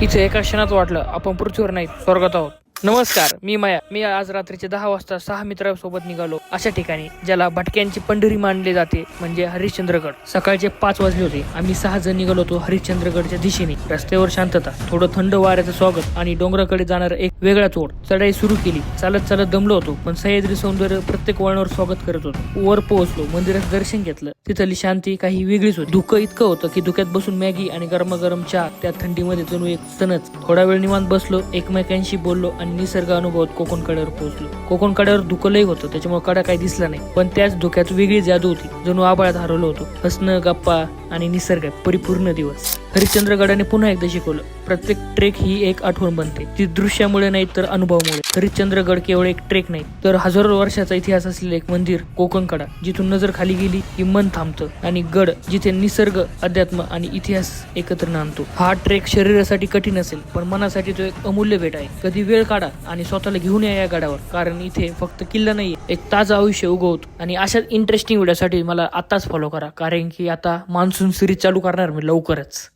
इथे एका क्षणात वाटलं आपण पृथ्वीवर नाही स्वर्गात आहोत. नमस्कार, मी माया. मी आज रात्रीचे 10 वाजता 6 मित्रांसोबत निघालो अशा ठिकाणी ज्याला भटक्यांची पंढरी मानले जाते म्हणजे हरिश्चंद्रगड. सकाळचे 5 वाजले होते. आम्ही 6 जण निघालो होतो हरिश्चंद्रगडच्या दिशेने. रस्त्यावर शांतता, थोडं थंड वाऱ्याचं स्वागत आणि डोंगराकडे जाणारा एक वेगळा चोड. चढाई सुरू केली. चालत चालत दमलो होतो, पण सह्याद्री सौंदर्य प्रत्येक वळणावर स्वागत करत होतं. वर पोहोचलो, मंदिरात दर्शन घेतलं. तिथली शांती काही वेगळीच होती. धुकं इतकं होतं की धुक्यात बसून मॅगी आणि गरमागरम चहा त्या थंडीमध्ये जणू एक सणच. थोडा वेळ निवांत बसलो, एकमेकांशी बोललो आणि निसर्ग अनुभवत कोकण कड्यावर पोहोचलो. कोकण कड्यावर धुकं लई होतं, त्याच्यामुळे कडा काही दिसला नाही, पण त्याच धुक्यात वेगळी जादू होती. जणू आबाळात हरवलो होतो. हसणं, गप्पा आणि निसर्ग परिपूर्ण दिवस. हरिश्चंद्रगडाने पुन्हा एकदा शिकवलं, प्रत्येक ट्रेक ही एक आठवण बनते, ती दृश्यामुळे नाही तर अनुभवामुळे. हरिश्चंद्रगड केवळ एक ट्रेक नाही तर हजारो वर्षाचा इतिहास असलेले एक मंदिर, कोकण कडा, जिथून नजर खाली गेली की मन थांबतं. आणि गड जिथे निसर्ग, अध्यात्म आणि इतिहास एकत्र नांदतो. हा ट्रेक शरीरासाठी कठीण असेल, पण मनासाठी तो एक अमूल्य भेट आहे. कधी वेळ काढा आणि स्वतःला घेऊन या गडावर, कारण इथे फक्त किल्ला नाहीये, एक ताजं आयुष्य उगवतो. आणि अशाच इंटरेस्टिंग व्हिडिओसाठी मला आताच फॉलो करा, कारण की आता मान्सून सिरीज चालू करणार मी लवकरच.